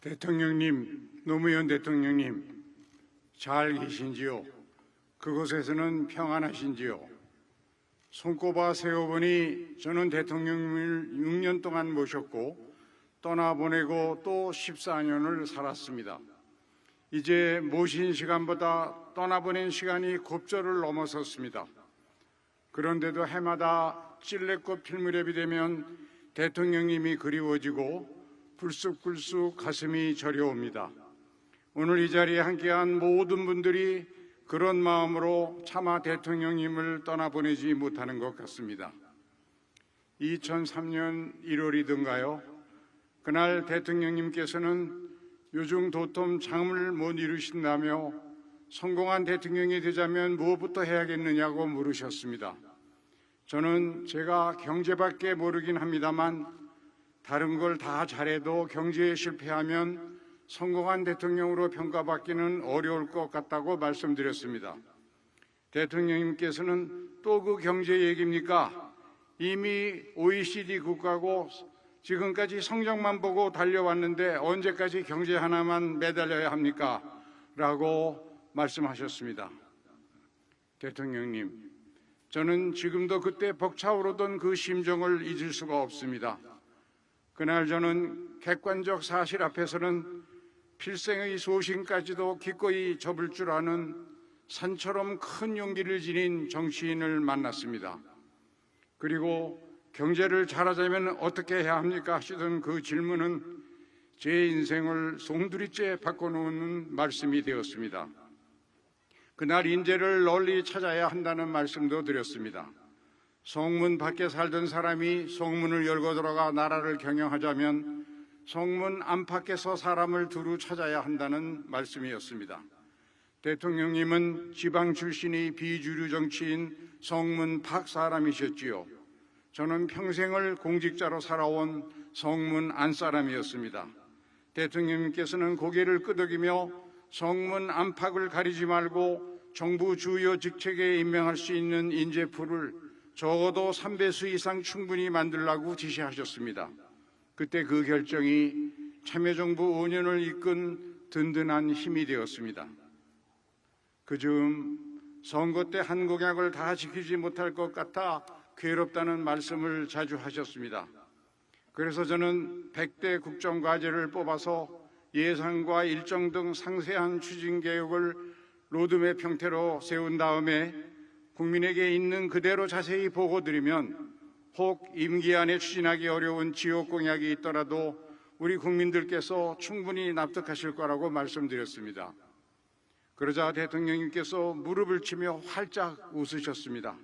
대통령님, 노무현 대통령님, 잘 계신지요? 그곳에서는 평안하신지요? 손꼽아 세어보니 저는 대통령을 6년 동안 모셨고 떠나보내고 또 14년을 살았습니다. 이제 모신 시간보다 떠나보낸 시간이 곱절을 넘어섰습니다. 그런데도 해마다 찔레꽃 필 무렵이 되면 대통령님이 그리워지고 불쑥불쑥 가슴이 저려옵니다. 오늘 이 자리에 함께한 모든 분들이 그런 마음으로 차마 대통령님을 떠나보내지 못하는 것 같습니다. 2003년 1월이던가요? 그날 대통령님께서는 요즘 도톰 잠을 못 이루신다며 성공한 대통령이 되자면 무엇부터 해야겠느냐고 물으셨습니다. 저는 제가 경제밖에 모르긴 합니다만 다른 걸 다 잘해도 경제에 실패하면 성공한 대통령으로 평가받기는 어려울 것 같다고 말씀드렸습니다. 대통령님께서는 또 그 경제 얘기입니까? 이미 OECD 국가고 지금까지 성적만 보고 달려왔는데 언제까지 경제 하나만 매달려야 합니까? 라고 말씀하셨습니다. 대통령님, 저는 지금도 그때 벅차오르던 그 심정을 잊을 수가 없습니다. 그날 저는 객관적 사실 앞에서는 필생의 소신까지도 기꺼이 접을 줄 아는 산처럼 큰 용기를 지닌 정치인을 만났습니다. 그리고 경제를 잘하자면 어떻게 해야 합니까? 하시던 그 질문은 제 인생을 송두리째 바꿔놓는 말씀이 되었습니다. 그날 인재를 널리 찾아야 한다는 말씀도 드렸습니다. 성문 밖에 살던 사람이 성문을 열고 들어가 나라를 경영하자면 성문 안팎에서 사람을 두루 찾아야 한다는 말씀이었습니다. 대통령님은 지방 출신의 비주류 정치인 성문 밖 사람이셨지요. 저는 평생을 공직자로 살아온 성문 안 사람이었습니다. 대통령님께서는 고개를 끄덕이며 성문 안팎을 가리지 말고 정부 주요 직책에 임명할 수 있는 인재풀을 적어도 3배수 이상 충분히 만들라고 지시하셨습니다. 그때 그 결정이 참여정부 5년을 이끈 든든한 힘이 되었습니다. 그즈음 선거 때 한 공약을 다 지키지 못할 것 같아 괴롭다는 말씀을 자주 하셨습니다. 그래서 저는 100대 국정과제를 뽑아서 예산과 일정 등 상세한 추진 계획을 로드맵 형태로 세운 다음에 국민에게 있는 그대로 자세히 보고드리면 혹 임기 안에 추진하기 어려운 지역 공약이 있더라도 우리 국민들께서 충분히 납득하실 거라고 말씀드렸습니다. 그러자 대통령님께서 무릎을 치며 활짝 웃으셨습니다.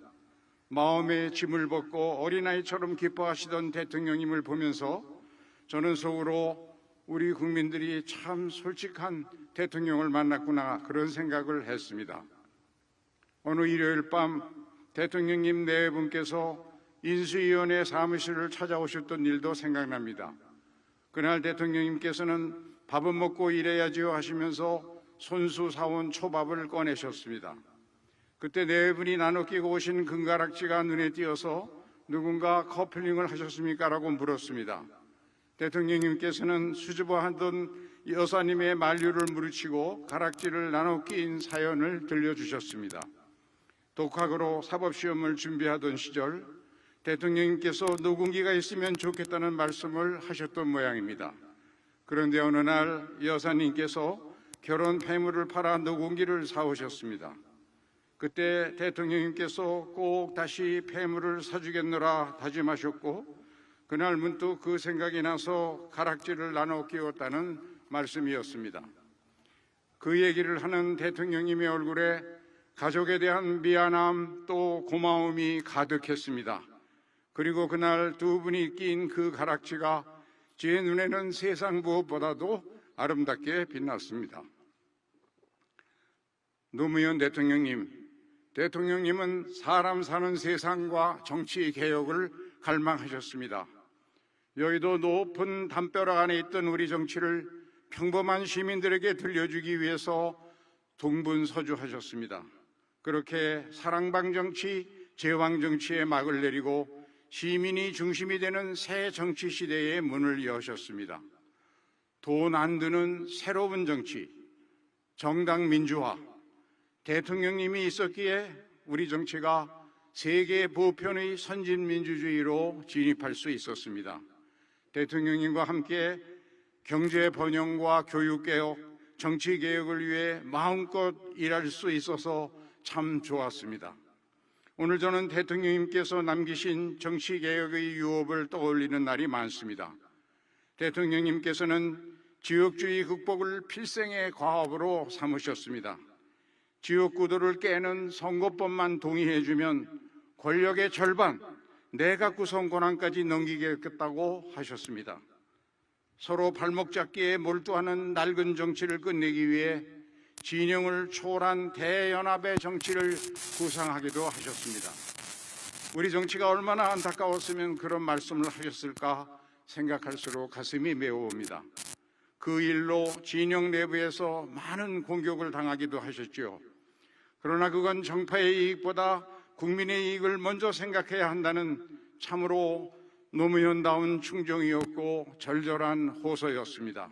마음의 짐을 벗고 어린아이처럼 기뻐하시던 대통령님을 보면서 저는 속으로 우리 국민들이 참 솔직한 대통령을 만났구나 그런 생각을 했습니다. 어느 일요일 밤 대통령님 네 분께서 인수위원회 사무실을 찾아오셨던 일도 생각납니다. 그날 대통령님께서는 밥은 먹고 일해야지요 하시면서 손수 사온 초밥을 꺼내셨습니다. 그때 네 분이 나눠 끼고 오신 금가락지가 눈에 띄어서 누군가 커플링을 하셨습니까? 라고 물었습니다. 대통령님께서는 수줍어하던 여사님의 만류를 무르치고 가락지를 나눠 끼인 사연을 들려주셨습니다. 독학으로 사법시험을 준비하던 시절 대통령님께서 녹음기가 있으면 좋겠다는 말씀을 하셨던 모양입니다. 그런데 어느 날 여사님께서 결혼 폐물을 팔아 녹음기를 사오셨습니다. 그때 대통령님께서 꼭 다시 폐물을 사주겠노라 다짐하셨고 그날 문득 그 생각이 나서 가락지를 나눠 끼웠다는 말씀이었습니다. 그 얘기를 하는 대통령님의 얼굴에 가족에 대한 미안함 또 고마움이 가득했습니다. 그리고 그날 두 분이 낀 그 가락지가 제 눈에는 세상 무엇보다도 아름답게 빛났습니다. 노무현 대통령님, 대통령님은 사람 사는 세상과 정치 개혁을 갈망하셨습니다. 여의도 높은 담벼락 안에 있던 우리 정치를 평범한 시민들에게 들려주기 위해서 동분서주하셨습니다. 그렇게 사랑방 정치, 제왕 정치에 막을 내리고 시민이 중심이 되는 새 정치 시대의 문을 여셨습니다. 돈 안 드는 새로운 정치, 정당 민주화, 대통령님이 있었기에 우리 정치가 세계 보편의 선진민주주의로 진입할 수 있었습니다. 대통령님과 함께 경제 번영과 교육개혁, 정치개혁을 위해 마음껏 일할 수 있어서 참 좋았습니다. 오늘 저는 대통령님께서 남기신 정치개혁의 유업을 떠올리는 날이 많습니다. 대통령님께서는 지역주의 극복을 필생의 과업으로 삼으셨습니다. 지역구도를 깨는 선거법만 동의해주면 권력의 절반, 내각 구성 권한까지 넘기겠다고 하셨습니다. 서로 발목 잡기에 몰두하는 낡은 정치를 끝내기 위해 진영을 초월한 대연합의 정치를 구상하기도 하셨습니다. 우리 정치가 얼마나 안타까웠으면 그런 말씀을 하셨을까 생각할수록 가슴이 메워옵니다. 그 일로 진영 내부에서 많은 공격을 당하기도 하셨죠. 그러나 그건 정파의 이익보다 국민의 이익을 먼저 생각해야 한다는 참으로 노무현다운 충정이었고 절절한 호소였습니다.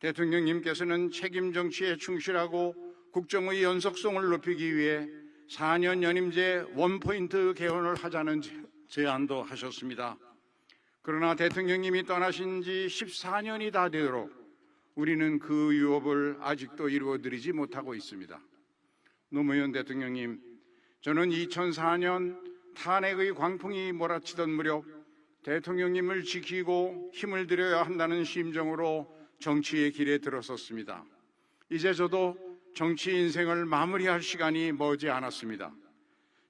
대통령님께서는 책임 정치에 충실하고 국정의 연속성을 높이기 위해 4년 연임제 원포인트 개헌을 하자는 제안도 하셨습니다. 그러나 대통령님이 떠나신 지 14년이 다 되도록 우리는 그 유업을 아직도 이루어드리지 못하고 있습니다. 노무현 대통령님, 저는 2004년 탄핵의 광풍이 몰아치던 무렵 대통령님을 지키고 힘을 들여야 한다는 심정으로 정치의 길에 들어섰습니다. 이제 저도 정치 인생을 마무리할 시간이 머지 않았습니다.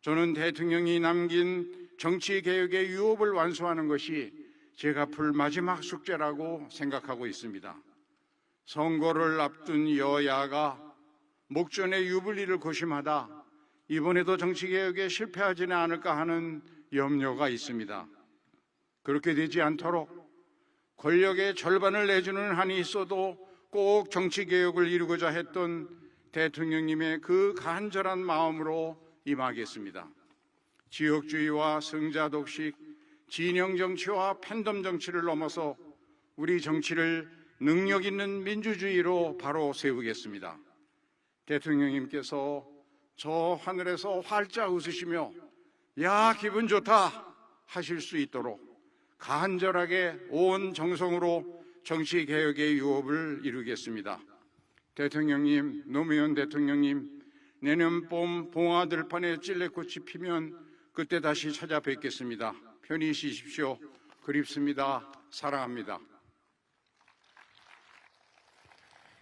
저는 대통령이 남긴 정치개혁의 유업을 완수하는 것이 제가 풀 마지막 숙제라고 생각하고 있습니다. 선거를 앞둔 여야가 목전의 유불리를 고심하다 이번에도 정치개혁에 실패하지는 않을까 하는 염려가 있습니다. 그렇게 되지 않도록 권력의 절반을 내주는 한이 있어도 꼭 정치개혁을 이루고자 했던 대통령님의 그 간절한 마음으로 임하겠습니다. 지역주의와 승자독식, 진영정치와 팬덤 정치를 넘어서 우리 정치를 능력 있는 민주주의로 바로 세우겠습니다. 대통령님께서 저 하늘에서 활짝 웃으시며 야 기분 좋다 하실 수 있도록 간절하게 온 정성으로 정치개혁의 유업을 이루겠습니다. 대통령님, 노무현 대통령님, 내년 봄 봉화들판에 찔레꽃이 피면 그때 다시 찾아뵙겠습니다. 편히 쉬십시오. 그립습니다. 사랑합니다.